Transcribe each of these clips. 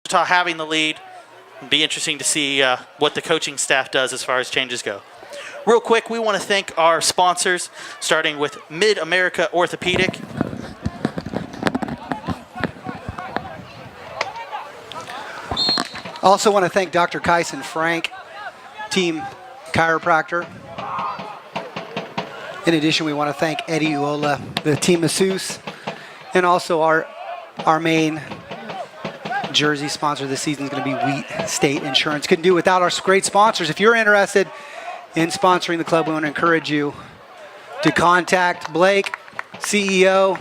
Wichita having the lead. It'll be interesting to see what the coaching staff does as far as changes go. Real quick, we want to thank our sponsors, starting with Mid-America Orthopedic. Also want to thank Dr. Kyson Frank, team chiropractor. In addition, we want to thank Eddie Uola, the team masseuse, and also our main jersey sponsor this season is going to be Wheat State Insurance. Couldn't do without our great sponsors. If you're interested in sponsoring the club, we want to encourage you to contact Blake, CEO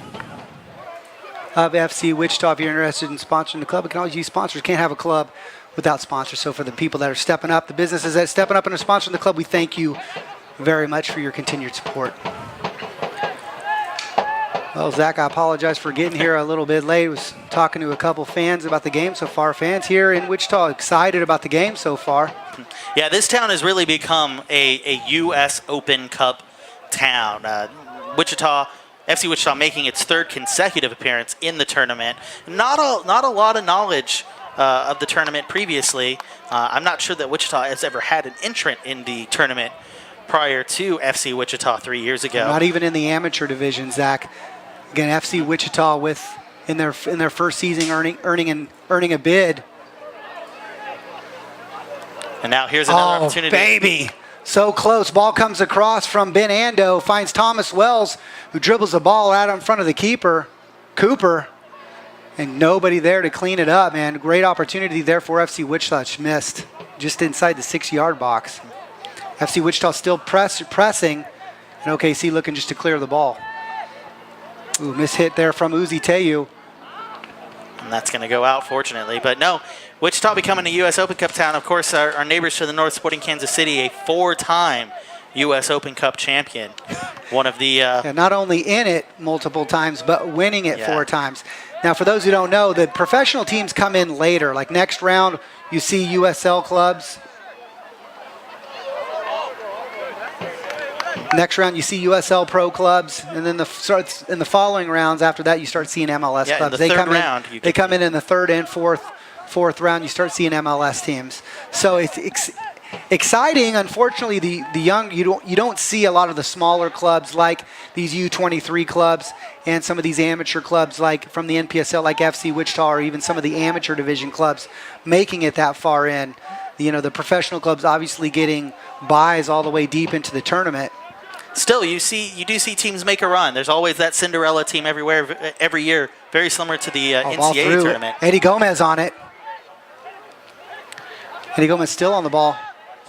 of FC Wichita. If you're interested in sponsoring the club, we can always use sponsors. Can't have a club without sponsors. So for the people that are stepping up, the businesses that are stepping up and are sponsoring the club, we thank you very much for your continued support. Well, Zach, I apologize for getting here a little bit late. I was talking to a couple fans about the game so far. Fans here in Wichita excited about the game so far. Yeah, this town has really become a U.S. Open Cup town. FC Wichita making its third consecutive appearance in the tournament. Not a lot of knowledge of the tournament previously. I'm not sure that Wichita has ever had an entrant in the tournament prior to FC Wichita 3 years ago. Not even in the amateur division, Zach. Again, FC Wichita in their first season earning a bid. And now here's another opportunity. Oh, baby. So close. Ball comes across from Ben Ando, finds Thomas Wells, who dribbles the ball out in front of the keeper, Cooper, and nobody there to clean it up, man. Great opportunity there for FC Wichita. It's missed just inside the 6-yard box. FC Wichita still pressing, and OKC looking just to clear the ball. Ooh, miss hit there from Uzi Teyu. And that's going to go out, fortunately. But no, Wichita becoming a U.S. Open Cup town. Of course, our neighbors to the north, Sporting Kansas City, a 4-time U.S. Open Cup champion. One of the... yeah, not only in it multiple times, but winning it 4 times. Now, for those who don't know, the professional teams come in later. Like next round, you see USL clubs. Next round, you see USL Pro clubs, and then in the following rounds after that, you start seeing MLS clubs. In the third round, they come in the third and fourth round. You start seeing MLS teams. So it's exciting. Unfortunately, the young you don't see a lot of the smaller clubs like these U23 clubs and some of these amateur clubs like from the NPSL, like FC Wichita, or even some of the amateur division clubs making it that far in. You know, the professional clubs obviously getting buys all the way deep into the tournament. Still, you do see teams make a run. There's always that Cinderella team every year, very similar to the NCAA tournament. Eddie Gomez on it. Eddie Gomez still on the ball.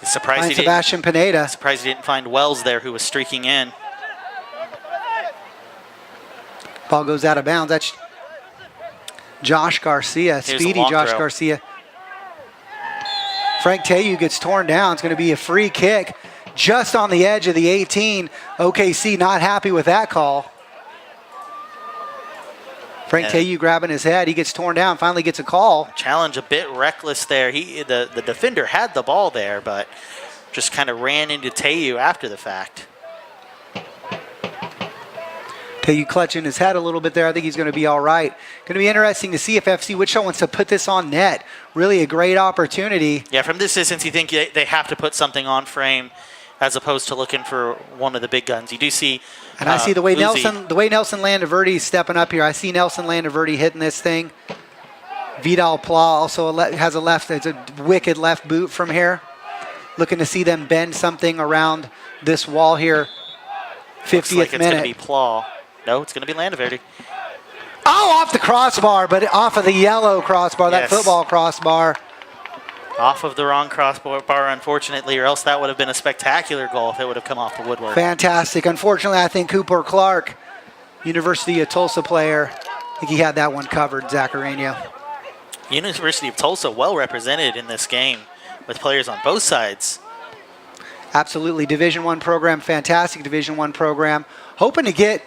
Surprised Sebastian Pineda. Surprised he didn't find Wells there, who was streaking in. Ball goes out of bounds. That's Josh Garcia, speedy Josh Garcia. Frank Teyu gets torn down. It's going to be a free kick. Just on the edge of the 18. OKC not happy with that call. Frank Teyu grabbing his head. He gets torn down, finally gets a call. Challenge a bit reckless there. The defender had the ball there, but just kind of ran into Teyu after the fact. Teyu clutching his head a little bit there. I think he's going to be all right. Going to be interesting to see if FC Wichita wants to put this on net. Really a great opportunity. Yeah, from this distance, you think they have to put something on frame, as opposed to looking for one of the big guns. You do see, and I see the way Uzi. Nelson Landaverde is stepping up here. I see Nelson Landaverde hitting this thing. Vidal Pla also has it's a wicked left boot from here. Looking to see them bend something around this wall here. 50th Looks like minute. It's going to be Pla. No, it's going to be Landaverde. Oh, off the crossbar, but off of the yellow crossbar, that football crossbar. Off of the wrong crossbar, unfortunately, or else that would have been a spectacular goal if it would have come off the woodwork. Fantastic. Unfortunately, I think Cooper Clark, University of Tulsa player, I think he had that one covered, Zaccarino. University of Tulsa well represented in this game with players on both sides. Absolutely. Division I program, fantastic Division I program. Hoping to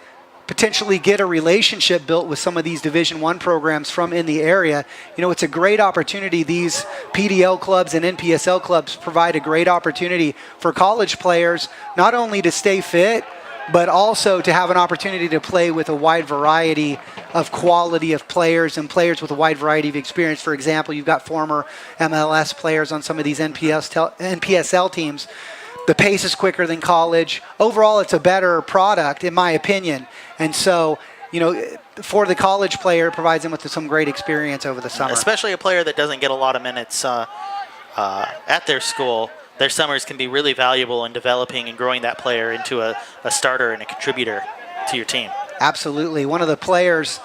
potentially get a relationship built with some of these Division I programs from in the area. You know, it's a great opportunity. These PDL clubs and NPSL clubs provide a great opportunity for college players, not only to stay fit, but also to have an opportunity to play with a wide variety of quality of players and players with a wide variety of experience. For example, you've got former MLS players on some of these NPSL teams. The pace is quicker than college. Overall, it's a better product, in my opinion. And so, for the college player, it provides them with some great experience over the summer. Especially a player that doesn't get a lot of minutes at their school. Their summers can be really valuable in developing and growing that player into a starter and a contributor to your team. Absolutely. One of the players,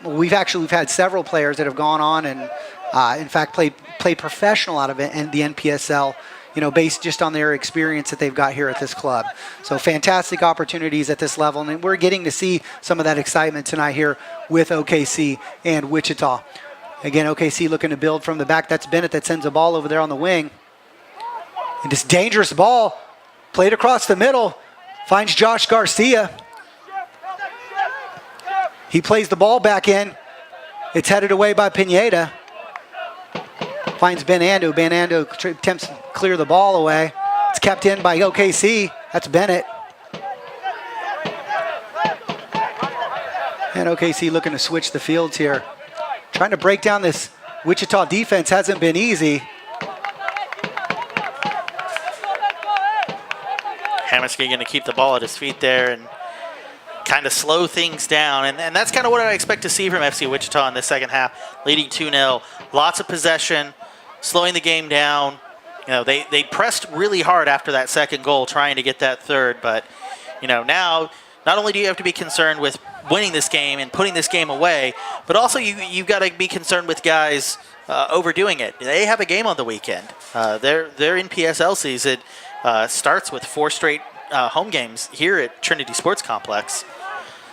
we've had several players that have gone on and, in fact, played professional out of it and the NPSL, based just on their experience that they've got here at this club. So fantastic opportunities at this level, and we're getting to see some of that excitement tonight here with OKC and Wichita. Again, OKC looking to build from the back. That's Bennett that sends a ball over there on the wing. And this dangerous ball played across the middle, finds Josh Garcia. He plays the ball back in. It's headed away by Pineda. Finds Benando. Benando attempts to clear the ball away. It's kept in by OKC. That's Bennett. And OKC looking to switch the fields here. Trying to break down this Wichita defense hasn't been easy. Hammerski going to keep the ball at his feet there and kind of slow things down. And that's kind of what I expect to see from FC Wichita in the second half, leading 2-0. Lots of possession, slowing the game down. They pressed really hard after that second goal, trying to get that third. But, now not only do you have to be concerned with winning this game and putting this game away, but also you've got to be concerned with guys overdoing it. They have a game on the weekend. Their NPSL season starts with 4 straight home games here at Trinity Sports Complex.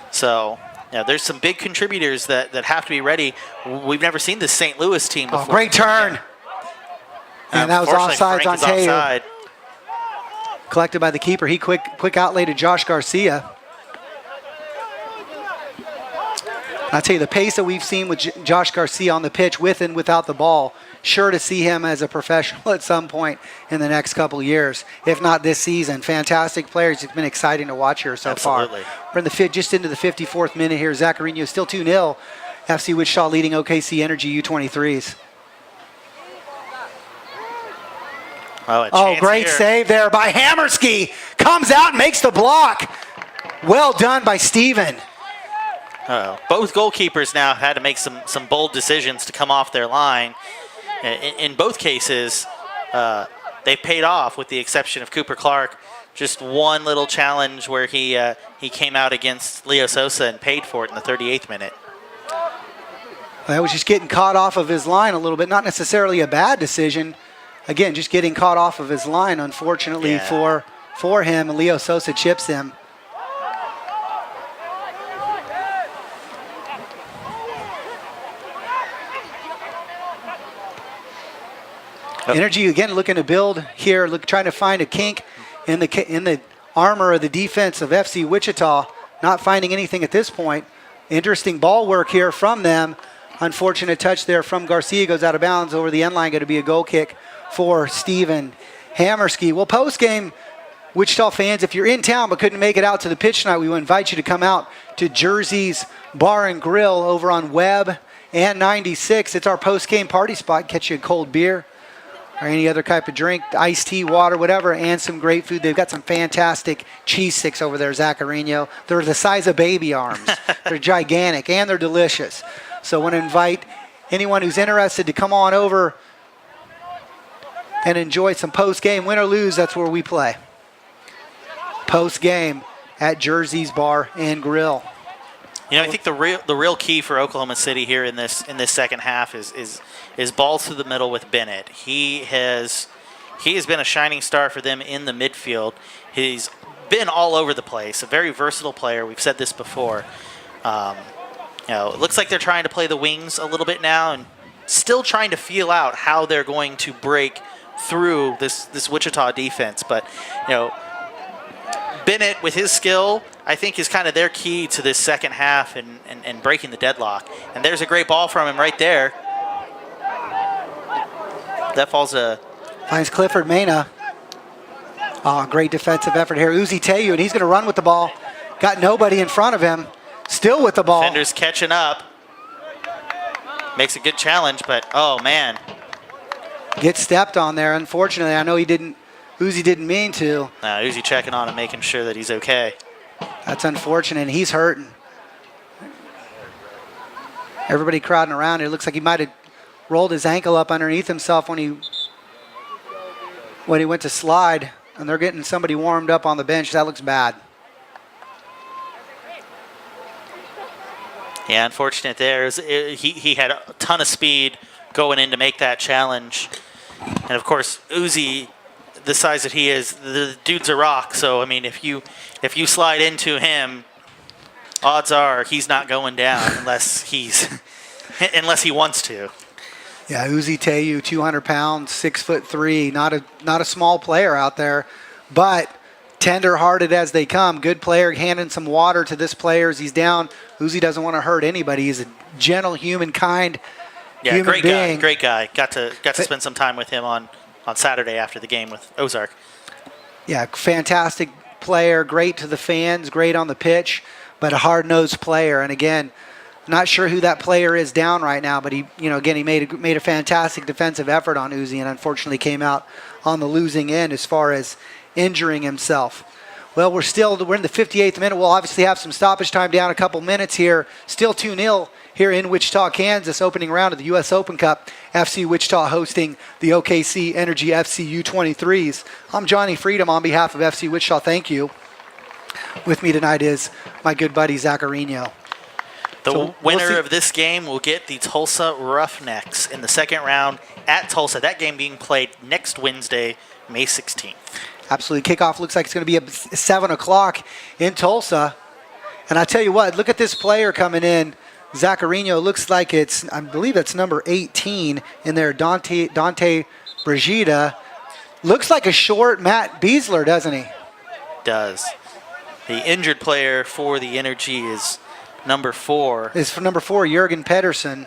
So there's some big contributors that have to be ready. We've never seen this St. Louis team before. Oh, great turn. And that was offsides on Teo. Collected by the keeper. He quick outlay to Josh Garcia. I'll tell you, the pace that we've seen with Josh Garcia on the pitch with and without the ball, sure to see him as a professional at some point in the next couple of years, if not this season. Fantastic players. It's been exciting to watch here so far. We're in just into the 54th minute here. Zaccarino still 2-0. FC Wichita leading OKC Energy U23s. Great save there by Hammerski. Comes out and makes the block. Well done by Steven. Both goalkeepers now had to make some bold decisions to come off their line. In both cases, they paid off, with the exception of Cooper Clark. Just one little challenge where he came out against Leo Sosa and paid for it in the 38th minute. That was just getting caught off of his line a little bit. Not necessarily a bad decision. Again, just getting caught off of his line, unfortunately, for him. And Leo Sosa chips him. Energy again looking to build here, trying to find a kink in the armor of the defense of FC Wichita. Not finding anything at this point. Interesting ball work here from them. Unfortunate touch there from Garcia, goes out of bounds over the end line. Going to be a goal kick for Steven Hammerski. Well, post-game, Wichita fans, if you're in town but couldn't make it out to the pitch tonight, we would invite you to come out to Jersey's Bar and Grill over on Webb and 96. It's our post-game party spot. Catch you a cold beer or any other type of drink, iced tea, water, whatever, and some great food. They've got some fantastic cheese sticks over there, Zaccarino. They're the size of baby arms. They're gigantic, and they're delicious. So I want to invite anyone who's interested to come on over and enjoy some post-game. Win or lose, that's where we play. Post-game at Jersey's Bar and Grill. I think the real key for Oklahoma City here in this second half is balls to the middle with Bennett. He has been a shining star for them in the midfield. He's been all over the place. A very versatile player. We've said this before. It looks like they're trying to play the wings a little bit now, and still trying to feel out how they're going to break through this Wichita defense. But Bennett, with his skill, I think is kind of their key to this second half and breaking the deadlock. And there's a great ball from him right there. That falls finds Clifford Mena. Oh, great defensive effort here. Uzi Teyu, and he's going to run with the ball. Got nobody in front of him. Still with the ball. Defender's catching up. Makes a good challenge, but oh man. Gets stepped on there. Unfortunately, I know Uzi didn't mean to. Uzi checking on him, making sure that he's okay. That's unfortunate. He's hurting. Everybody crowding around here. Looks like he might have rolled his ankle up underneath himself when he went to slide. And they're getting somebody warmed up on the bench. That looks bad. Yeah, unfortunate there. He had a ton of speed going in to make that challenge. And of course, Uzi, the size that he is, the dude's a rock. So, I mean, if you slide into him, odds are he's not going down unless he wants to. Yeah, Uzi Teyu, 200 pounds, 6'3", not a small player out there, but tender-hearted as they come. Good player, handing some water to this player as he's down. Uzi doesn't want to hurt anybody. He's a gentle, human great being. Great guy. Got to spend some time with him on Saturday after the game with Ozark. Yeah, fantastic player, great to the fans, great on the pitch, but a hard-nosed player. And again, not sure who that player is down right now, but he made a fantastic defensive effort on Uzi, and unfortunately came out on the losing end as far as injuring himself. Well, we're in the 58th minute. We'll obviously have some stoppage time down a couple minutes here. Still 2-0 here in Wichita, Kansas, opening round of the U.S. Open Cup. FC Wichita hosting the OKC Energy FC U23s. I'm Johnny Freedom on behalf of FC Wichita. Thank you. With me tonight is my good buddy Zacharino. The winner of this game will get the Tulsa Roughnecks in the second round at Tulsa. That game being played next Wednesday, May 16th. Absolutely. Kickoff looks like it's going to be at 7 o'clock in Tulsa. And I tell you what, look at this player coming in. Zacharino looks like I believe it's number 18 in there, Dante Brigida. Looks like a short Matt Beasler, doesn't he? Does. The injured player for the Energy is number 4. Is for number 4, Jurgen Pedersen.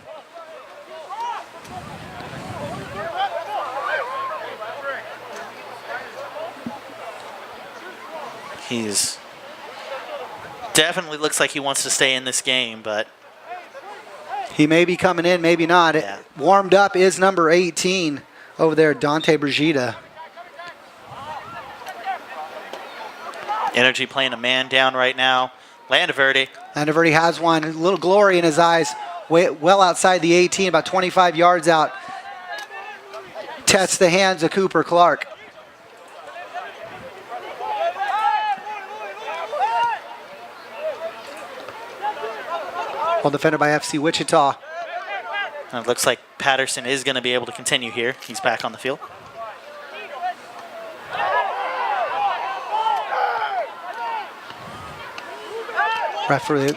He's definitely looks like he wants to stay in this game, but he may be coming in, maybe not. Yeah. Warmed up is number 18 over there, Dante Brigida. Energy playing a man down right now. Landaverde. Landaverde has one. A little glory in his eyes. Well outside the 18, about 25 yards out. Tests the hands of Cooper Clark. Well defended by FC Wichita. And it looks like Patterson is going to be able to continue here. He's back on the field. Referee,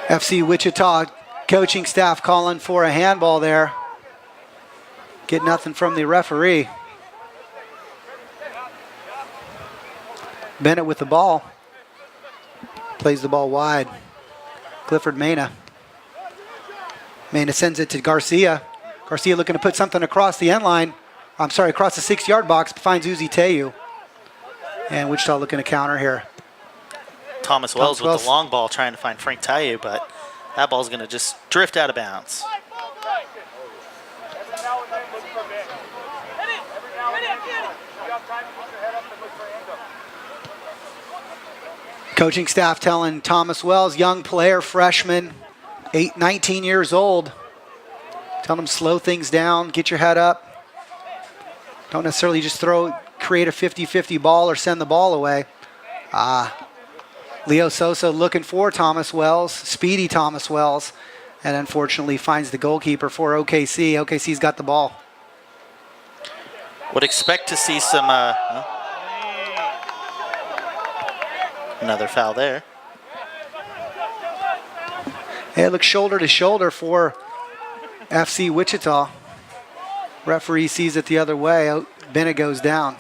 FC Wichita coaching staff calling for a handball there. Get nothing from the referee. Bennett with the ball. Plays the ball wide. Clifford Mena. Mena sends it to Garcia. Garcia looking to put something across the end line. I'm sorry, across the 6-yard box. Finds Uzi Teyu. And Wichita looking to counter here. Thomas Wells with the long ball trying to find Frank Tayu, but that ball's going to just drift out of bounds. Coaching staff telling Thomas Wells, young player, freshman, 19 years old. Telling him slow things down, get your head up. Don't necessarily just create a 50-50 ball or send the ball away. Leo Sosa looking for Thomas Wells, speedy Thomas Wells, and unfortunately finds the goalkeeper for OKC. OKC's got the ball. Would expect to see some, another foul there. It looks shoulder to shoulder for FC Wichita. Referee sees it the other way. Bennett goes down.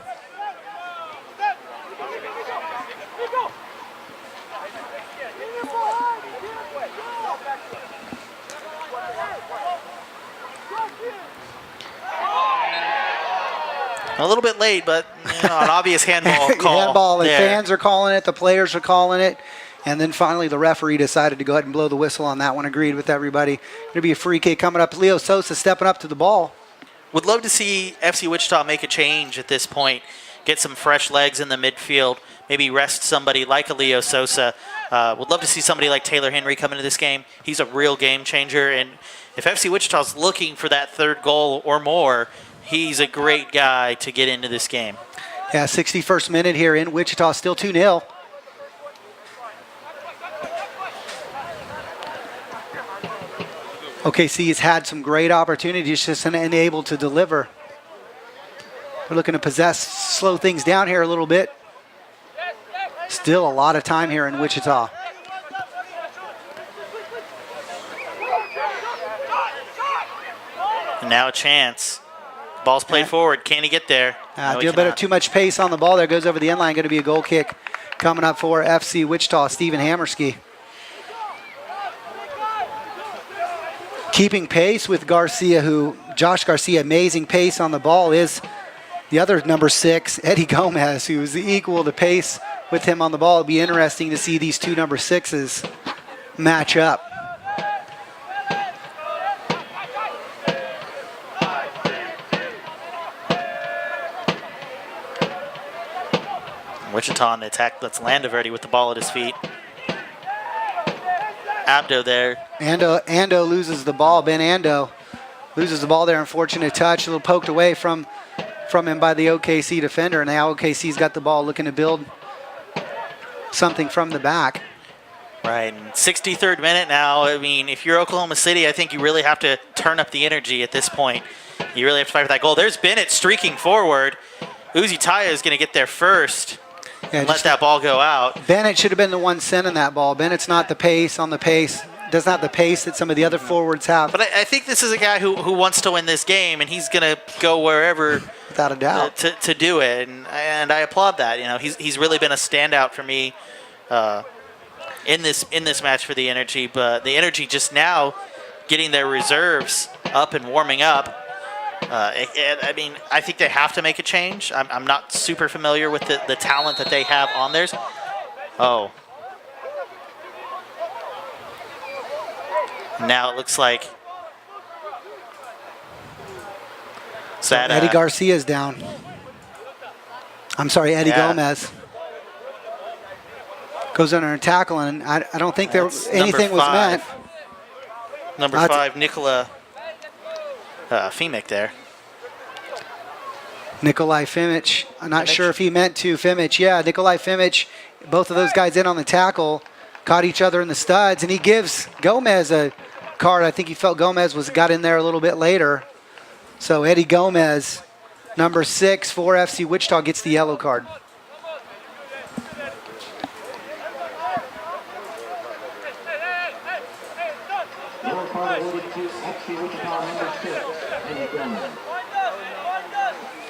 A little bit late, but an obvious handball call. Handball, and there. fans are calling it, the players are calling it. And then finally the referee decided to go ahead and blow the whistle on that one, agreed with everybody. Going to be a free kick coming up. Leo Sosa stepping up to the ball. Would love to see FC Wichita make a change at this point, get some fresh legs in the midfield, maybe rest somebody like a Leo Sosa. Would love to see somebody like Taylor Henry come into this game. He's a real game changer, and if FC Wichita's looking for that third goal or more, he's a great guy to get into this game. Yeah, 61st minute here in Wichita, still 2-0. OKC has had some great opportunities, just unable to deliver. We're looking to slow things down here a little bit. Still a lot of time here in Wichita. And now a chance. Ball's played forward. Can he get there? No, Do a bit of too much pace on the ball there. Goes over the end line. Going to be a goal kick coming up for FC Wichita, Stephen Hammerski. Keeping pace with Garcia, Josh Garcia, amazing pace on the ball, is the other number 6, Eddie Gomez, who's equal to pace with him on the ball. It'll be interesting to see these two number 6s match up. Wichita on the attack. Let's Landaverdi with the ball at his feet. Abdo there. Ando loses the ball. Ben Ando loses the ball there. Unfortunate touch. A little poked away from him by the OKC defender. And now OKC's got the ball, looking to build something from the back. Right. And 63rd minute now. I mean, if you're Oklahoma City, I think you really have to turn up the energy at this point. You really have to fight for that goal. There's Bennett streaking forward. Uzi Taya is going to get there first. Yeah, let that ball go out. Bennett should have been the one sending that ball. Bennett's not the pace on the pace. Does not have the pace that some of the other forwards have. But I think this is a guy who wants to win this game, and he's going to go wherever without a doubt to do it. And I applaud that. You know, he's really been a standout for me in this match for the Energy. But the Energy just now getting their reserves up and warming up. I mean, I think they have to make a change. I'm not super familiar with the talent that they have on theirs. Oh. Now it looks like that, Eddie Garcia's down. I'm sorry, Eddie Gomez. Goes under and tackle, and I don't think anything was meant. Number 5, Nikola Fimic there. Nikolai Fimic. I'm not sure if he meant to. Fimic, yeah. Nikolai Fimic, both of those guys in on the tackle, caught each other in the studs, and he gives Gomez a card. I think he felt Gomez got in there a little bit later. So Eddie Gomez, number 6 for FC Wichita, gets the yellow card.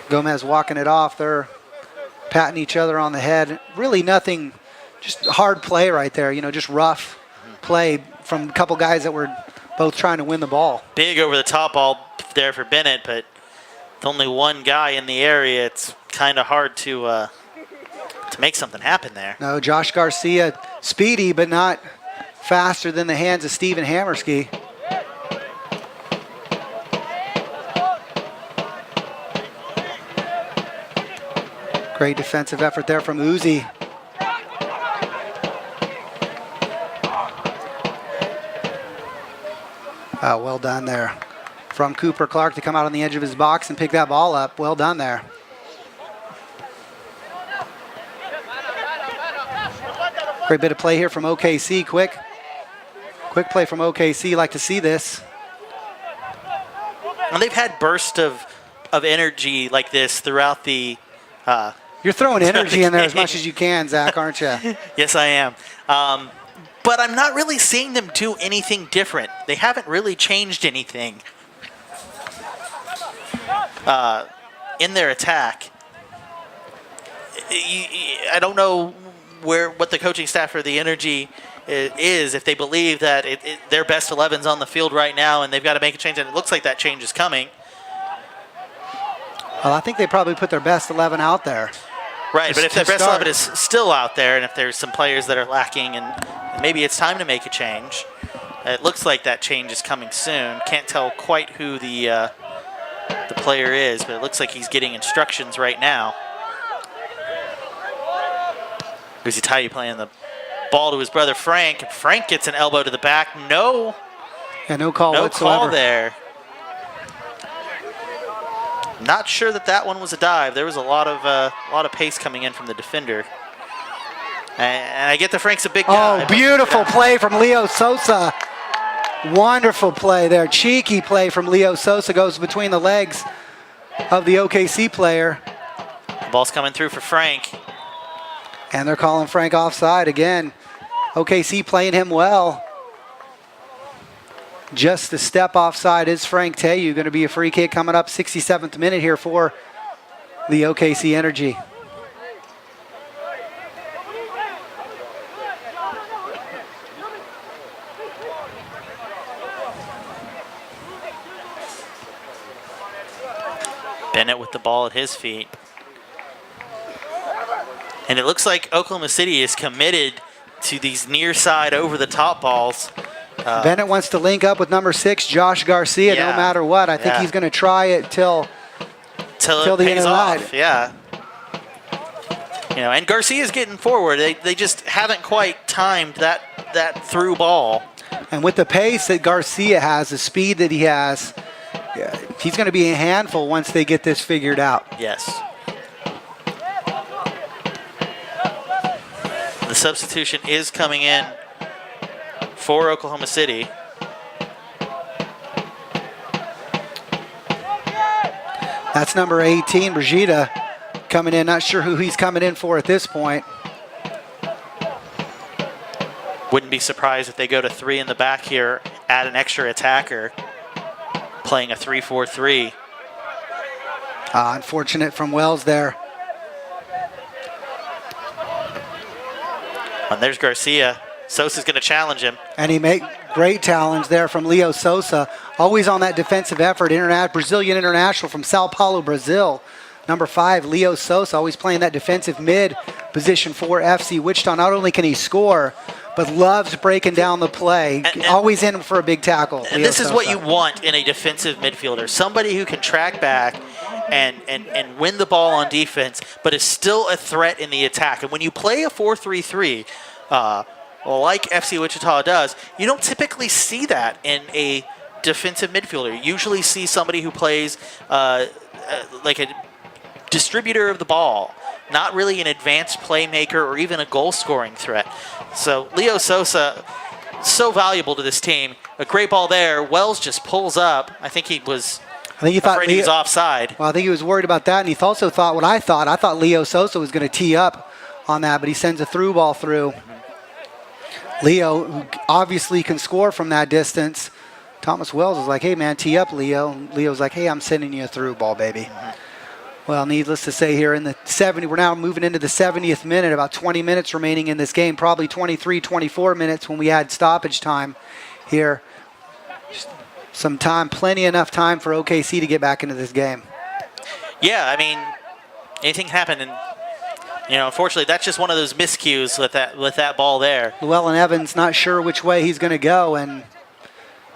Gomez walking it off. They're patting each other on the head. Really nothing, just hard play right there. You know, just rough play from a couple guys that were both trying to win the ball. Big over the top ball there for Bennett, but with only one guy in the area, it's kind of hard to make something happen there. No, Josh Garcia, speedy, but not faster than the hands of Stephen Hammerski. Great defensive effort there from Uzi. Well done there from Cooper Clark to come out on the edge of his box and pick that ball up. Well done there. Great bit of play here from OKC. Quick play from OKC. Like to see this. And they've had bursts of energy like this throughout the You're throwing energy in there as much as you can, Zach, aren't you? Yes, I am. But I'm not really seeing them do anything different. They haven't really changed anything in their attack. I don't know what the coaching staff or the Energy is, if they believe that their best 11's on the field right now and they've got to make a change, and it looks like that change is coming. Well, I think they probably put their best 11 out there. Right, but if to the best start. 11 is still out there, and if there's some players that are lacking, and maybe it's time to make a change. It looks like that change is coming soon. Can't tell quite who the player is, but it looks like he's getting instructions right now. Wichita playing the ball to his brother Frank. Frank gets an elbow to the back. No call no whatsoever. call there. Not sure that one was a dive. There was a lot of pace coming in from the defender. And I get the Frank's a big guy. Oh, beautiful play from Leo Sosa. Wonderful play there. Cheeky play from Leo Sosa. Goes between the legs of the OKC player. The ball's coming through for Frank. And they're calling Frank offside again. OKC playing him well. Just a step offside is Frank Teyu. Going to be a free kick coming up 67th minute here for the OKC Energy. Bennett with the ball at his feet. And it looks like Oklahoma City is committed to these near side over the top balls. Bennett wants to link up with number 6, Josh Garcia, no matter what. I think he's going to try it till the end of the night. Yeah. And Garcia's getting forward. They just haven't quite timed that through ball. And with the pace that Garcia has, the speed that he has, he's going to be a handful once they get this figured out. Yes. The substitution is coming in for Oklahoma City. That's number 18, Brigida, coming in. Not sure who he's coming in for at this point. Wouldn't be surprised if they go to 3 in the back here, add an extra attacker, playing a 3-4-3. Unfortunate from Wells there. And there's Garcia. Sosa's going to challenge him. And he made great challenge there from Leo Sosa. Always on that defensive effort. Brazilian international from Sao Paulo, Brazil. Number 5, Leo Sosa, always playing that defensive mid position for FC Wichita. Not only can he score, but loves breaking down the play. Always in for a big tackle. And this is what you want in a defensive midfielder. Somebody who can track back and win the ball on defense, but is still a threat in the attack. And when you play a 4-3-3, like FC Wichita does, you don't typically see that in a defensive midfielder. You usually see somebody who plays like a distributor of the ball, not really an advanced playmaker or even a goal-scoring threat. So Leo Sosa, so valuable to this team. A great ball there. Wells just pulls up. I think he thought afraid he was offside. Well, I think he was worried about that, and he also thought what I thought. I thought Leo Sosa was going to tee up on that, but he sends a through ball through. Leo, who obviously can score from that distance. Thomas Wells was like, hey, man, tee up, Leo. And Leo's like, hey, I'm sending you a through ball, baby. Well, needless to say here in the 70, we're now moving into the 70th minute, about 20 minutes remaining in this game, probably 23, 24 minutes when we had stoppage time here. Just some time, plenty enough time for OKC to get back into this game. Yeah, I mean, anything happened, and unfortunately, that's just one of those miscues with that ball there. Llewellyn Evans not sure which way he's going to go, and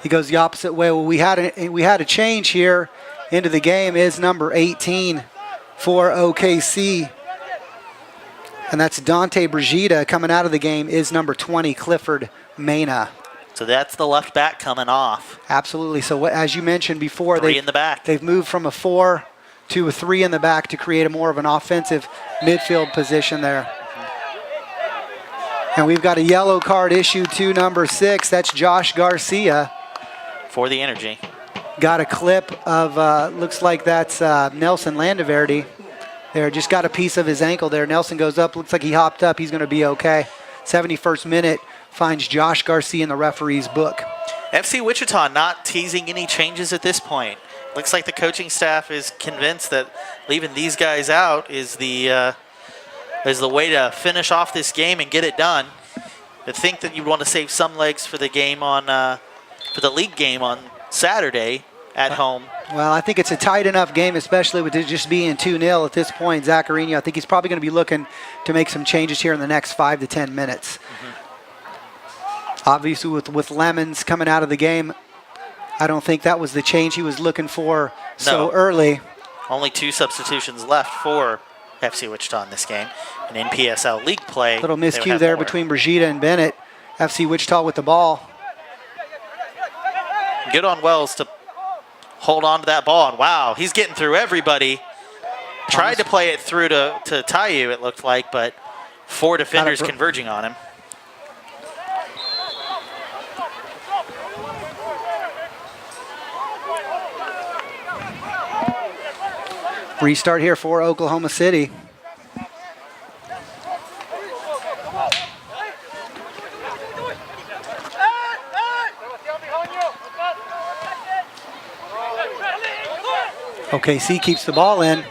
he goes the opposite way. Well, we had a change here into the game. Is number 18 for OKC, and that's Dante Brigida. Coming out of the game is number 20, Clifford Mena. So that's the left back coming off. Absolutely. So as you mentioned before, Three in the back. They've moved from a 4 to a 3 in the back to create a more of an offensive midfield position there. And we've got a yellow card issued to number 6. That's Josh Garcia. For the Energy. Got a clip of, looks like that's Nelson Landaverde there. Just got a piece of his ankle there. Nelson goes up, looks like he hopped up. He's going to be okay. 71st minute finds Josh Garcia in the referee's book. FC Wichita not teasing any changes at this point. Looks like the coaching staff is convinced that leaving these guys out is the way to finish off this game and get it done. I think that you'd want to save some legs for the game on for the league game on Saturday at home. Well, I think it's a tight enough game, especially with it just being 2-0 at this point. Zaccarino, I think he's probably going to be looking to make some changes here in the next 5 to 10 minutes. Obviously, with Lemons coming out of the game, I don't think that was the change he was looking for so early. Only 2 substitutions left for FC Wichita in this game. And in PSL League play, little miscue there between Brigida and Bennett. FC Wichita with the ball. Good on Wells to hold on to that ball. And wow, he's getting through everybody. Tried to play it through to Tayu, it looked like, but 4 defenders converging on him. Restart here for Oklahoma City. OKC keeps the ball in.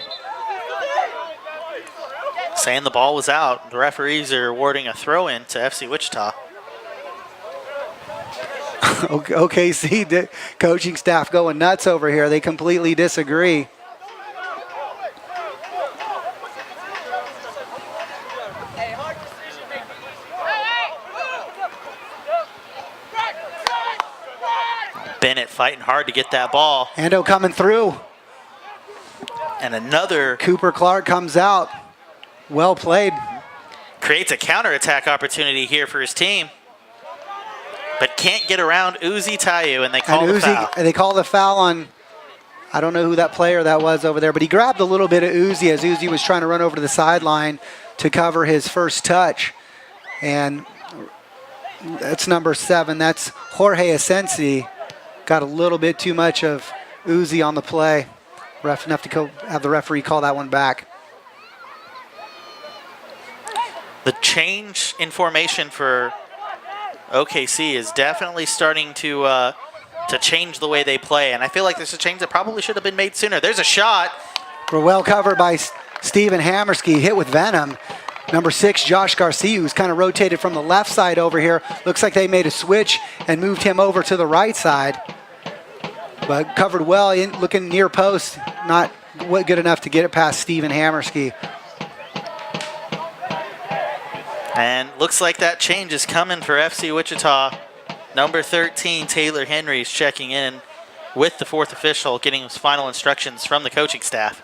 Saying the ball was out. The referees are awarding a throw-in to FC Wichita. OKC coaching staff going nuts over here. They completely disagree. Bennett fighting hard to get that ball. Ando coming through. And another. Cooper Clark comes out. Well played. Creates a counterattack opportunity here for his team. But can't get around Uzi Tayu, and they call the foul. They call the foul on, I don't know who that player that was over there, but he grabbed a little bit of Uzi as Uzi was trying to run over to the sideline to cover his first touch. And that's number 7. That's Jorge Asensi. Got a little bit too much of Uzi on the play. Ref enough to have the referee call that one back. The change in formation for OKC is definitely starting to change the way they play, and I feel like there's a change that probably should have been made sooner. There's a shot. We're well covered by Steven Hammerski, hit with venom. Number 6, Josh Garcia, who's kind of rotated from the left side over here. Looks like they made a switch and moved him over to the right side. But covered well, looking near post, not good enough to get it past Steven Hammerski. And looks like that change is coming for FC Wichita. Number 13, Taylor Henry, is checking in with the 4th official, getting his final instructions from the coaching staff.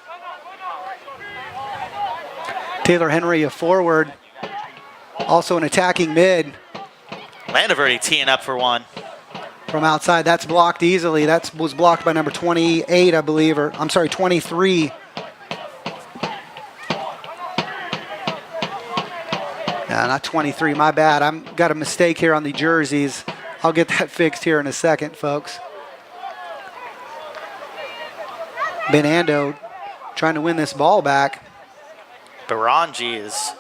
Taylor Henry, a forward, also an attacking mid. Landoverdi teeing up for one. From outside, that's blocked easily. That was blocked by number 28, I believe, or I'm sorry, 23. Not 23, my bad. I've got a mistake here on the jerseys. I'll get that fixed here in a second, folks. Benando trying to win this ball back. Baranji is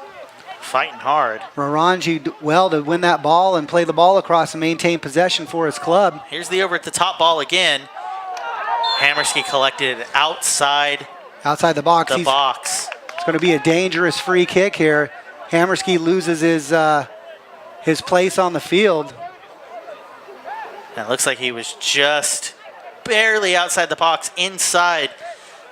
fighting hard. Baranji, well, to win that ball and play the ball across and maintain possession for his club. Here's the over at the top ball again. Hammerski collected outside the box. It's going to be a dangerous free kick here. Hammerski loses his place on the field. And it looks like he was just barely outside the box, inside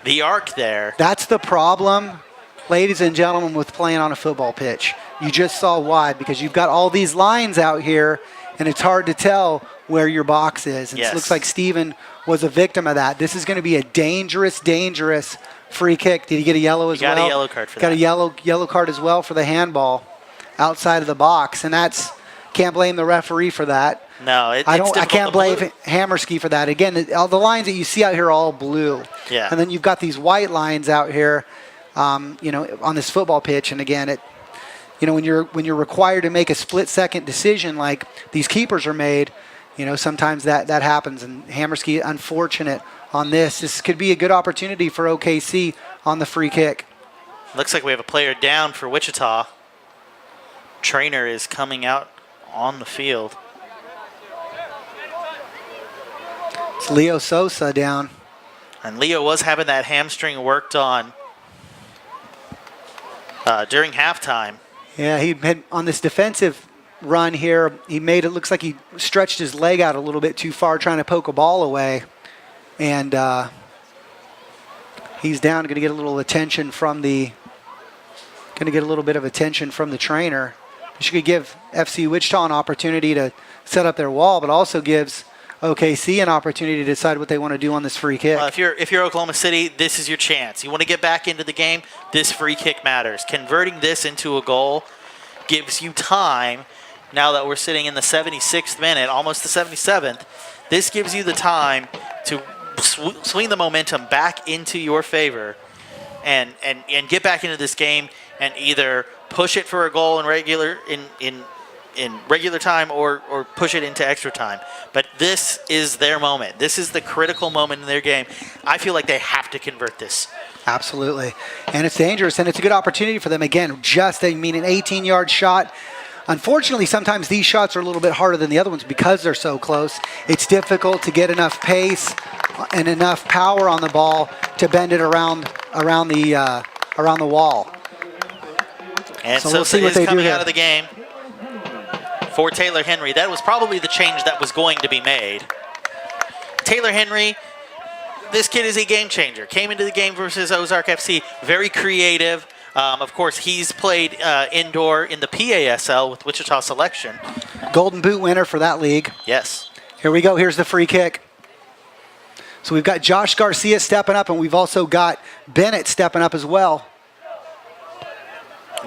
the arc there. That's the problem, ladies and gentlemen, with playing on a football pitch. You just saw why, because you've got all these lines out here, and it's hard to tell where your box is. And It looks like Steven was a victim of that. This is going to be a dangerous free kick. Did he get a yellow as well? Got a yellow card for that. Got a yellow card as well for the handball outside of the box, and can't blame the referee for that. No, I can't blame Hammerski for that. Again, all the lines that you see out here are all blue. Yeah. And then you've got these white lines out here, on this football pitch. And again, when you're required to make a split-second decision like these keepers are made, sometimes that happens. And Hammerski, unfortunate on this. This could be a good opportunity for OKC on the free kick. Looks like we have a player down for Wichita. Trainer is coming out on the field. It's Leo Sosa down. And Leo was having that hamstring worked on during halftime. Yeah, he had on this defensive run here, looks like he stretched his leg out a little bit too far trying to poke a ball away. And he's down, going to get a little attention from the, going to get a little bit of attention from the trainer. She could give FC Wichita an opportunity to set up their wall, but also gives OKC an opportunity to decide what they want to do on this free kick. If you're Oklahoma City, this is your chance. You want to get back into the game, this free kick matters. Converting this into a goal gives you time, now that we're sitting in the 76th minute, almost the 77th, this gives you the time to swing the momentum back into your favor and get back into this game and either push it for a goal in regular time or push it into extra time. But this is their moment. This is the critical moment in their game. I feel like they have to convert this. Absolutely. And it's dangerous, and it's a good opportunity for them. Again, an 18-yard shot. Unfortunately, sometimes these shots are a little bit harder than the other ones because they're so close. It's difficult to get enough pace and enough power on the ball to bend it around the wall. And so we'll see what they do coming here. Out of the game for Taylor Henry. That was probably the change that was going to be made. Taylor Henry, this kid is a game changer. Came into the game versus Ozark FC, very creative. Of course, he's played indoor in the PASL with Wichita Selection. Golden Boot winner for that league. Yes. Here we go. Here's the free kick. So we've got Josh Garcia stepping up, and we've also got Bennett stepping up as well.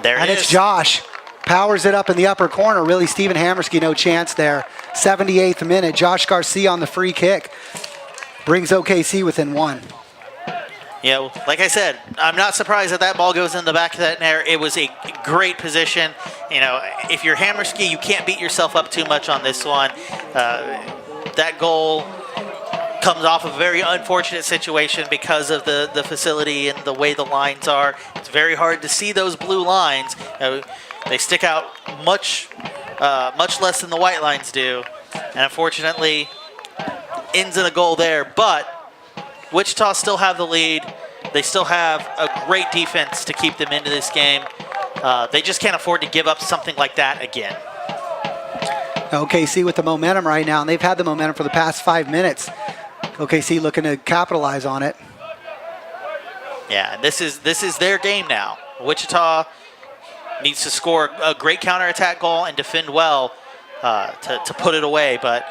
There it is. And it's Josh. Powers it up in the upper corner. Really, Stephen Hammerski, no chance there. 78th minute. Josh Garcia on the free kick. Brings OKC within one. Yeah, well, like I said, I'm not surprised that ball goes in the back of that net. It was a great position. You know, if you're Hammerski, you can't beat yourself up too much on this one. That goal comes off a very unfortunate situation because of the facility and the way the lines are. It's very hard to see those blue lines. They stick out much less than the white lines do. And unfortunately, ends in a goal there. But Wichita still have the lead. They still have a great defense to keep them into this game. They just can't afford to give up something like that again. OKC with the momentum right now, and they've had the momentum for the past 5 minutes. OKC looking to capitalize on it. Yeah, and this is their game now. Wichita needs to score a great counterattack goal and defend well to put it away. But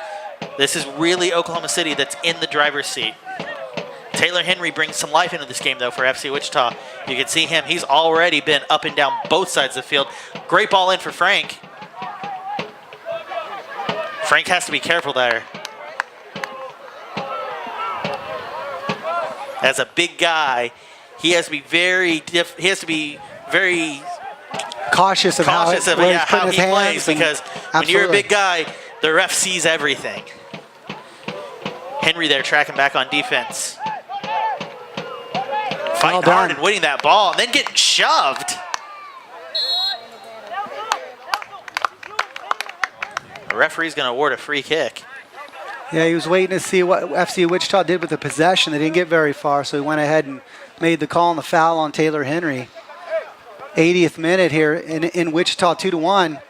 this is really Oklahoma City that's in the driver's seat. Taylor Henry brings some life into this game, though, for FC Wichita. You can see him. He's already been up and down both sides of the field. Great ball in for Frank. Frank has to be careful there. As a big guy, he has to be very cautious of how he plays, because when you're a big guy, the ref sees everything. Henry there tracking back on defense. Fighting hard and winning that ball, and then getting shoved. The referee's going to award a free kick. Yeah, he was waiting to see what FC Wichita did with the possession. They didn't get very far, so he went ahead and made the call on the foul on Taylor Henry. 80th minute here in Wichita, 2-1.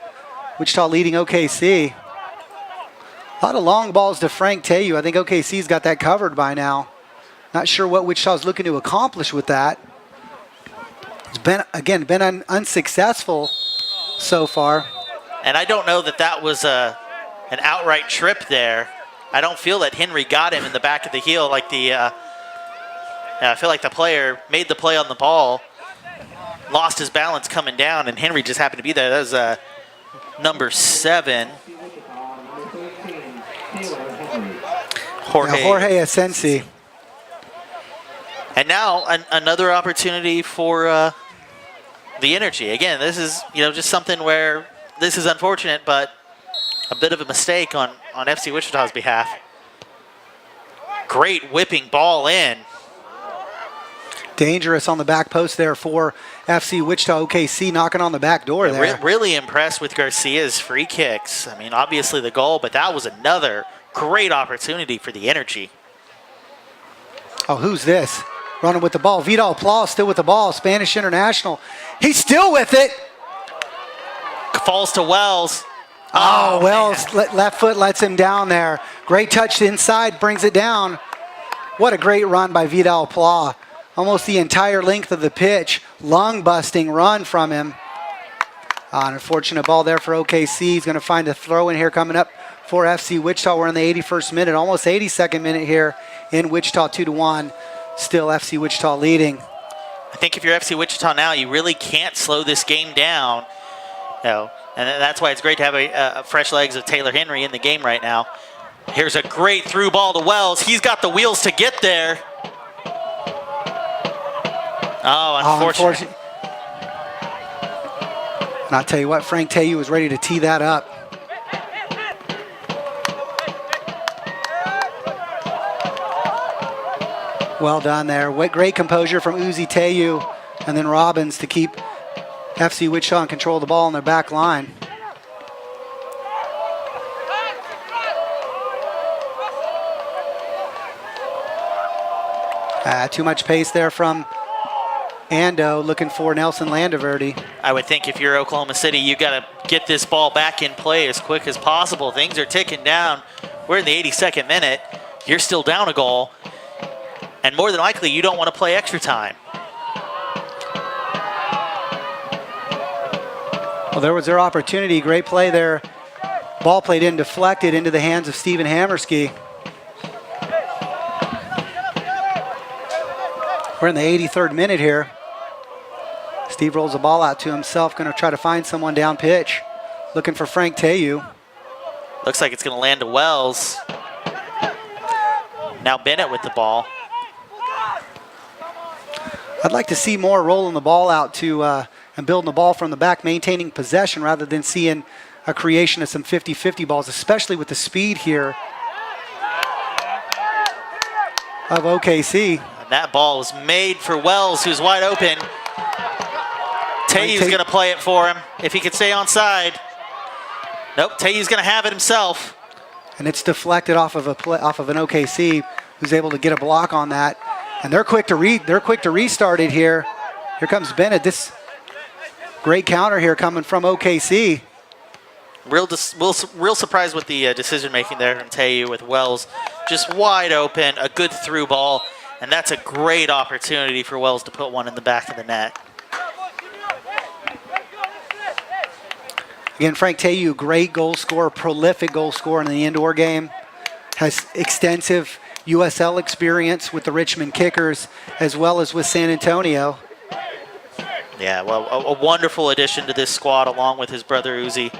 Wichita leading OKC. A lot of long balls to Frank Teyu. I think OKC's got that covered by now. Not sure what Wichita's looking to accomplish with that. It's been unsuccessful so far. And I don't know that was an outright trip there. I don't feel that Henry got him in the back of the heel like I feel like the player made the play on the ball, lost his balance coming down, and Henry just happened to be there. That was number 7. Jorge Asensi. And now another opportunity for the Energy. Again, this is just something where this is unfortunate, but a bit of a mistake on FC Wichita's behalf. Great whipping ball in. Dangerous on the back post there for FC Wichita. OKC knocking on the back door there. Really impressed with Garcia's free kicks. I mean, obviously the goal, but that was another great opportunity for the Energy. Oh, who's this? Running with the ball. Vidal Plau still with the ball. Spanish international. He's still with it. Falls to Wells. Wells, left foot lets him down there. Great touch inside, brings it down. What a great run by Vidal Pla. Almost the entire length of the pitch. Lung-busting run from him. An unfortunate ball there for OKC. He's going to find a throw in here coming up for FC Wichita. We're in the 81st minute, almost 82nd minute here in Wichita, 2-1. Still FC Wichita leading. I think if you're FC Wichita now, you really can't slow this game down. And that's why it's great to have a fresh legs of Taylor Henry in the game right now. Here's a great through ball to Wells. He's got the wheels to get there. Oh, unfortunate. And I'll tell you what, Frank Teyu was ready to tee that up. Well done there. What great composure from Uzi Teyu and then Robbins to keep FC Wichita in control of the ball on their back line. Too much pace there from Ando, looking for Nelson Landaverde. I would think if you're Oklahoma City, you got to get this ball back in play as quick as possible. Things are ticking down. We're in the 82nd minute. You're still down a goal. And more than likely, you don't want to play extra time. Well, there was their opportunity. Great play there. Ball played in, deflected into the hands of Steven Hammerski. We're in the 83rd minute here. Steve rolls the ball out to himself, going to try to find someone down pitch. Looking for Frank Teyu. Looks like it's going to land to Wells. Now Bennett with the ball. I'd like to see more rolling the ball out to and building the ball from the back, maintaining possession rather than seeing a creation of some 50-50 balls, especially with the speed here of OKC. And that ball was made for Wells, who's wide open. Tayu's going to play it for him if he could stay on side. Nope, Tayu's going to have it himself. And it's deflected off of an OKC who's able to get a block on that. And they're quick to restart it here. Here comes Bennett. This great counter here coming from OKC. Real surprised with the decision making there from Tayu with Wells. Just wide open, a good through ball. And that's a great opportunity for Wells to put one in the back of the net. Again, Frank Teyu, great goal scorer, prolific goal scorer in the indoor game. Has extensive USL experience with the Richmond Kickers as well as with San Antonio. Yeah, well, a wonderful addition to this squad along with his brother Uzi.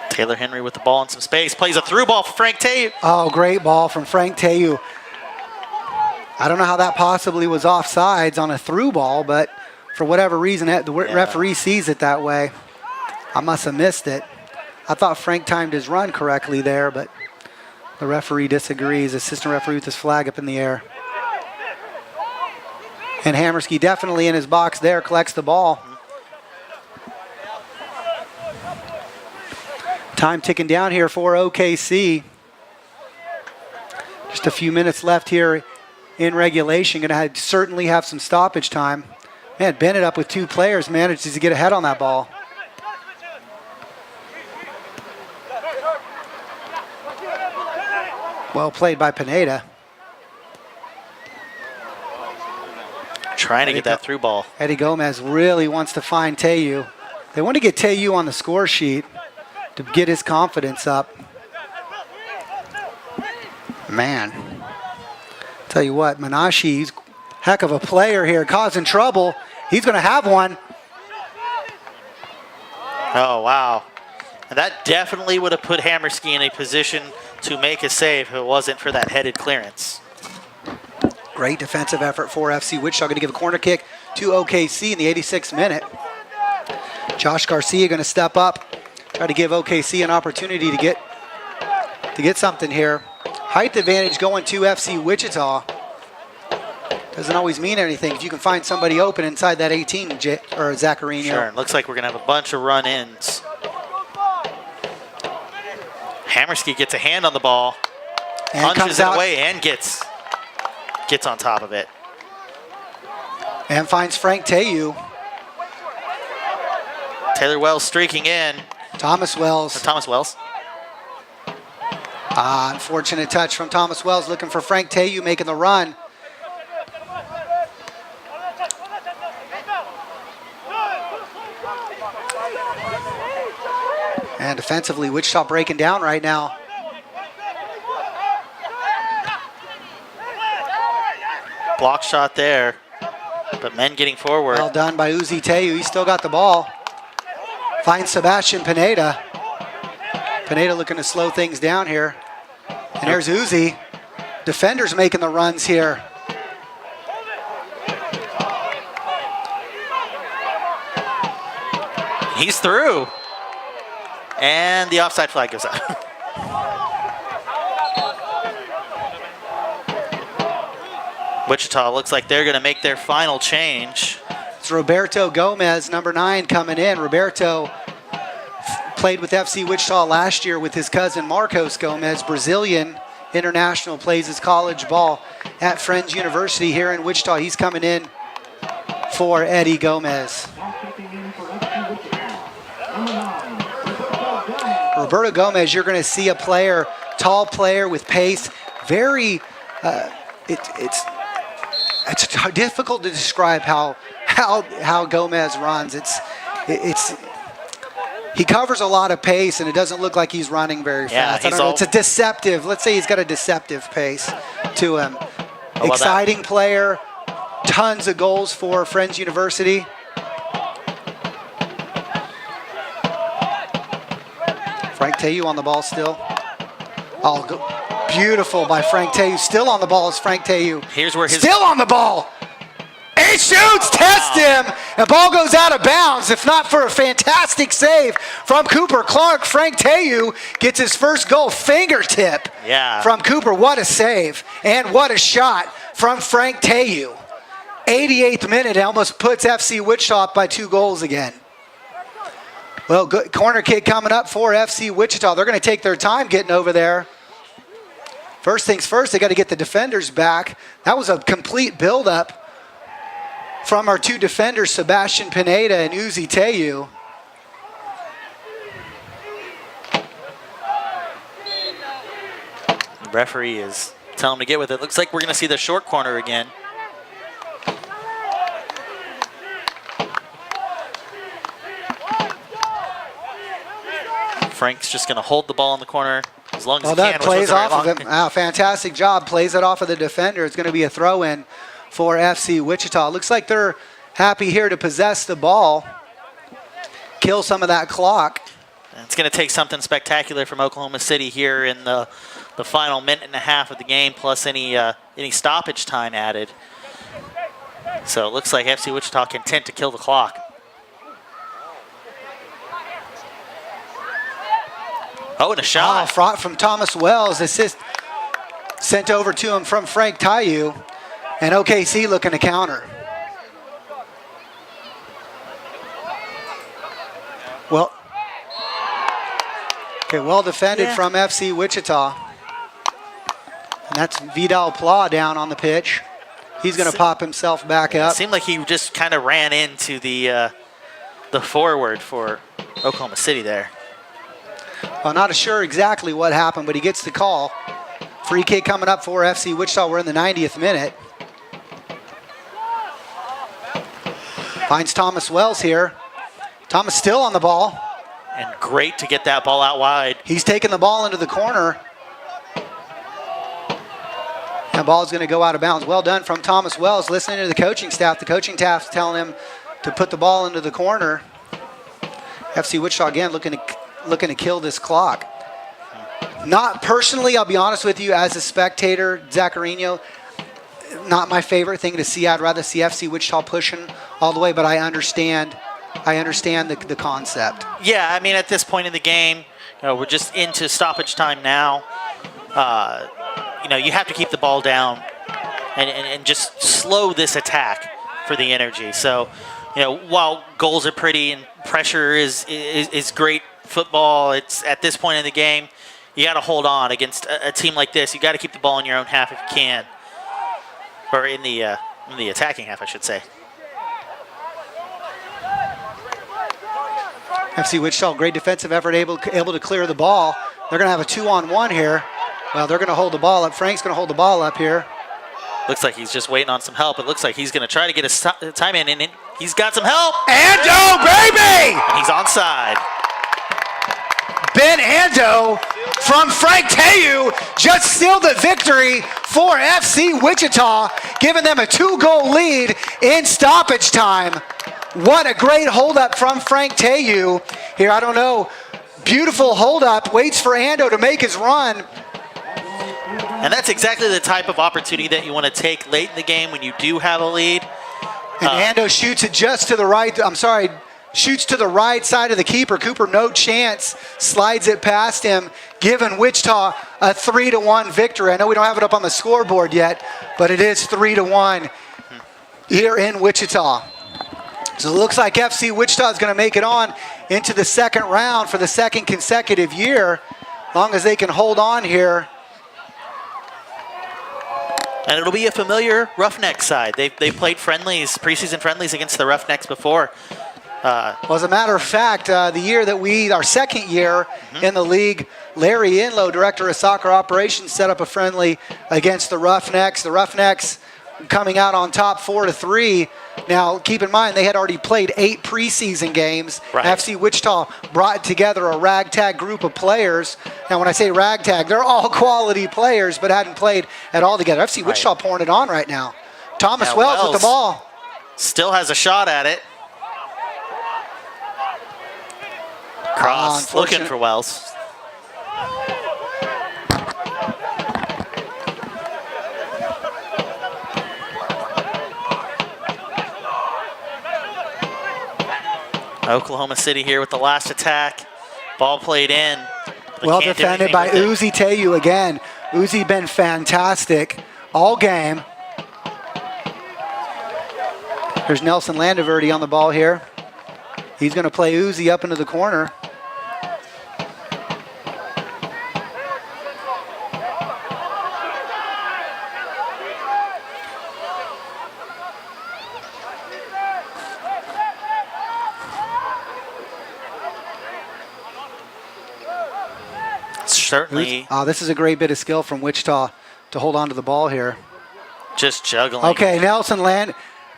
Taylor Henry with the ball in some space. Plays a through ball for Frank Teyu. Oh, great ball from Frank Teyu. I don't know how that possibly was offsides on a through ball, but for whatever reason, the referee sees it that way. I must have missed it. I thought Frank timed his run correctly there, but the referee disagrees. Assistant referee with his flag up in the air. And Hammerski definitely in his box there, collects the ball. Time ticking down here for OKC. Just a few minutes left here in regulation. Going to certainly have some stoppage time. Man, Bennett up with two players manages to get ahead on that ball. Well played by Pineda. Trying to get that through ball. Eddie Gomez really wants to find Teyu. They want to get Teyu on the score sheet to get his confidence up. Man, tell you what, Menashe, he's heck of a player here, causing trouble. He's going to have one. Oh, wow. And that definitely would have put Hammerski in a position to make a save if it wasn't for that headed clearance. Great defensive effort for FC Wichita. Going to give a corner kick to OKC in the 86th minute. Josh Garcia going to step up. Try to give OKC an opportunity to get something here. Height advantage going to FC Wichita. Doesn't always mean anything if you can find somebody open inside that 18, or Zaccarino. Sure, it looks like we're going to have a bunch of run-ins. Hammerski gets a hand on the ball. And punches comes it out away and gets on top of it. and finds Frank Teyu. Taylor Wells streaking in. Thomas Wells. Thomas Wells. Unfortunate touch from Thomas Wells, looking for Frank Teyu making the run. And defensively, Wichita breaking down right now. Block shot there, but men getting forward. Well done by Uzi Teyu. He's still got the ball. Finds Sebastian Pineda. Pineda looking to slow things down here. And there's Uzi. Defenders making the runs here. He's through. And the offside flag goes out. Wichita looks like they're going to make their final change. It's Roberto Gomez, number 9, coming in. Roberto played with FC Wichita last year with his cousin Marcos Gomez, Brazilian international, plays his college ball at Friends University here in Wichita. He's coming in for Eddie Gomez. Roberto Gomez, you're going to see a player, tall player with pace, very, it's difficult to describe how Gomez runs. He covers a lot of pace, and it doesn't look like he's running very fast. I don't know. It's a deceptive. Let's say he's got a deceptive pace to him. Exciting player, tons of goals for Friends University. Frank Teyu on the ball still. Oh, beautiful by Frank Teyu. Still on the ball is Frank Teyu. Here's where his still on the ball. He shoots, tests him, and ball goes out of bounds. If not for a fantastic save from Cooper Clark, Frank Teyu gets his first goal. Fingertip from Cooper. What a save, and what a shot from Frank Teyu. 88th minute, almost puts FC Wichita up by 2 goals again. Well, good corner kick coming up for FC Wichita. They're going to take their time getting over there. First things first, they got to get the defenders back. That was a complete buildup from our 2 defenders, Sebastian Pineda and Uzi Teyu. The referee is telling him to get with it. Looks like we're going to see the short corner again. Frank's just going to hold the ball in the corner as long as he can. That plays off of him. Fantastic job. Plays it off of the defender. It's going to be a throw-in for FC Wichita. Looks like they're happy here to possess the ball, kill some of that clock. It's going to take something spectacular from Oklahoma City here in the final minute and a half of the game, plus any stoppage time added. So it looks like FC Wichita content to kill the clock. Oh, and a shot. From Thomas Wells. Assist sent over to him from Frank Teyu. And OKC looking to counter. Well defended from FC Wichita. And that's Vidal Pla down on the pitch. He's going to pop himself back up. It seemed like he just kind of ran into the forward for Oklahoma City there. Well, not sure exactly what happened, but he gets the call. Free kick coming up for FC Wichita. We're in the 90th minute. Finds Thomas Wells here. Thomas still on the ball. And great to get that ball out wide. He's taking the ball into the corner. And ball's going to go out of bounds. Well done from Thomas Wells. Listening to the coaching staff. The coaching staff's telling him to put the ball into the corner. FC Wichita again looking to kill this clock. Not personally, I'll be honest with you, as a spectator, Zaccarino, not my favorite thing to see. I'd rather see FC Wichita pushing all the way, but I understand the concept. Yeah, I mean, at this point in the game, we're just into stoppage time now. You have to keep the ball down and just slow this attack for the energy. So, while goals are pretty and pressure is great football, it's at this point in the game, you got to hold on against a team like this. You got to keep the ball in your own half if you can, or in the attacking half, I should say. FC Wichita, great defensive effort, able to clear the ball. They're going to have a 2-on-1 here. Well, they're going to hold the ball up. Frank's going to hold the ball up here. Looks like he's just waiting on some help. It looks like he's going to try to get his time in, and he's got some help. Ando, baby! And he's onside. Ben Ando from Frank Teyu just sealed the victory for FC Wichita, giving them a 2-goal lead in stoppage time. What a great holdup from Frank Teyu here. I don't know. Beautiful holdup. Waits for Ando to make his run. And that's exactly the type of opportunity that you want to take late in the game when you do have a lead. And Ando shoots it just to the right. Shoots to the right side of the keeper. Cooper, no chance. Slides it past him, giving Wichita a 3-1 victory. I know we don't have it up on the scoreboard yet, but it is 3-1 here in Wichita. So it looks like FC Wichita is going to make it on into the second round for the second consecutive year, as long as they can hold on here. And it'll be a familiar Roughnecks side. They played friendlies, preseason friendlies against the Roughnecks before. Well, as a matter of fact, the year that our second year in the league, Larry Inlow, director of soccer operations, set up a friendly against the Roughnecks. The Roughnecks coming out on top 4-3. Now, keep in mind, they had already played 8 preseason games. Right. FC Wichita brought together a ragtag group of players. Now, when I say ragtag, they're all quality players, but hadn't played at all together. FC Wichita pouring it on right now. Thomas Now Wells with the ball. Still has a shot at it. Cross, looking for Wells. Oklahoma City here with the last attack. Ball played in. Well defended by Uzi Teyu again. Uzi been fantastic all game. There's Nelson Landaverde on the ball here. He's going to play Uzi up into the corner. Certainly. This is a great bit of skill from Wichita to hold on to the ball here. Just juggling. Okay,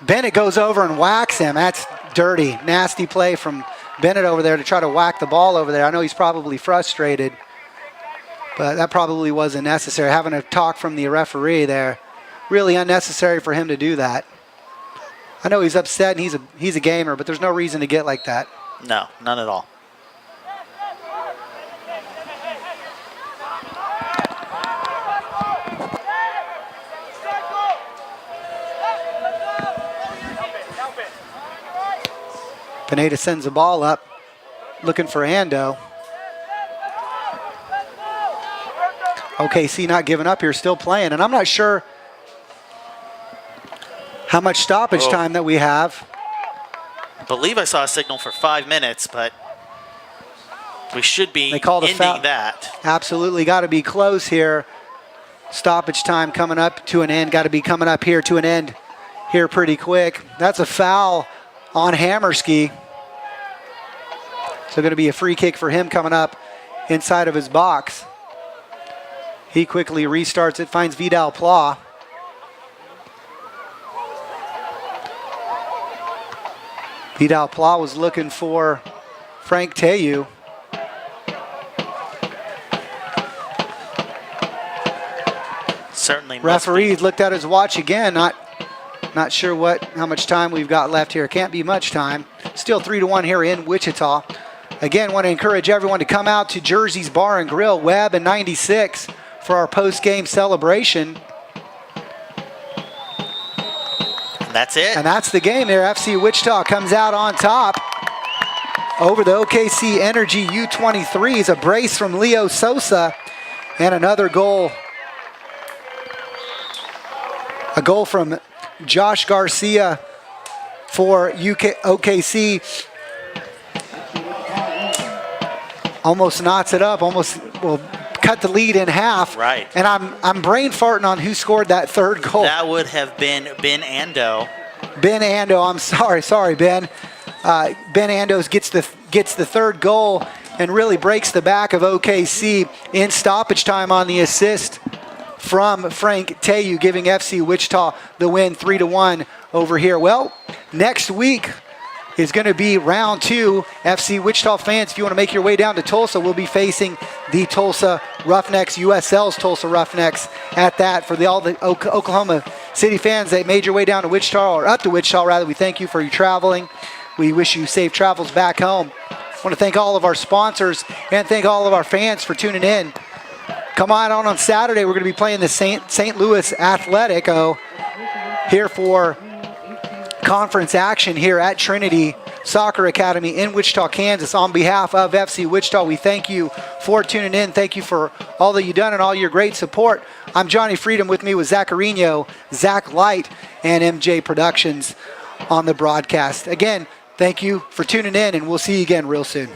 Bennett goes over and whacks him. That's dirty, nasty play from Bennett over there to try to whack the ball over there. I know he's probably frustrated, but that probably wasn't necessary. Having a talk from the referee there, really unnecessary for him to do that. I know he's upset and he's a gamer, but there's no reason to get like that. No, none at all. Pineda sends the ball up, looking for Ando. OKC not giving up here, still playing. And I'm not sure how much stoppage time that we have. I believe I saw a signal for 5 minutes, but we should be ending that. Absolutely got to be close here. Stoppage time coming up to an end. Got to be coming up here to an end here pretty quick. That's a foul on Hammerski. So going to be a free kick for him coming up inside of his box. He quickly restarts it, finds Vidal Pla. Vidal Pla was looking for Frank Teyu. Certainly. Referee looked at his watch again, not sure how much time we've got left here. Can't be much time. Still 3-1 here in Wichita. Again, want to encourage everyone to come out to Jersey's Bar and Grill, Webb and 96 for our post-game celebration. And that's it. And that's the game there. FC Wichita comes out on top over the OKC Energy U23s. A brace from Leo Sosa and another goal. A goal from Josh Garcia for OKC. Almost knots it up, cut the lead in half. Right. And I'm brain farting on who scored that third goal. That would have been Ben Ando. Ben Ando, I'm sorry, Ben. Ben Andos gets the third goal and really breaks the back of OKC in stoppage time on the assist from Frank Teyu, giving FC Wichita the win 3-1 over here. Well, next week is going to be round 2. FC Wichita fans, if you want to make your way down to Tulsa, we'll be facing the Tulsa Roughnecks, USL's Tulsa Roughnecks at that. For all the Oklahoma City fans that made your way down to Wichita, or up to Wichita rather, we thank you for your traveling. We wish you safe travels back home. I want to thank all of our sponsors and thank all of our fans for tuning in. Come on Saturday, we're going to be playing the St. Louis Athletic here for conference action here at Trinity Soccer Academy in Wichita, Kansas. On behalf of FC Wichita, we thank you for tuning in. Thank you for all that you've done and all your great support. I'm Johnny Freedom. With me was Zacharino, Zach Light, and MJ Productions on the broadcast. Again, thank you for tuning in, and we'll see you again real soon.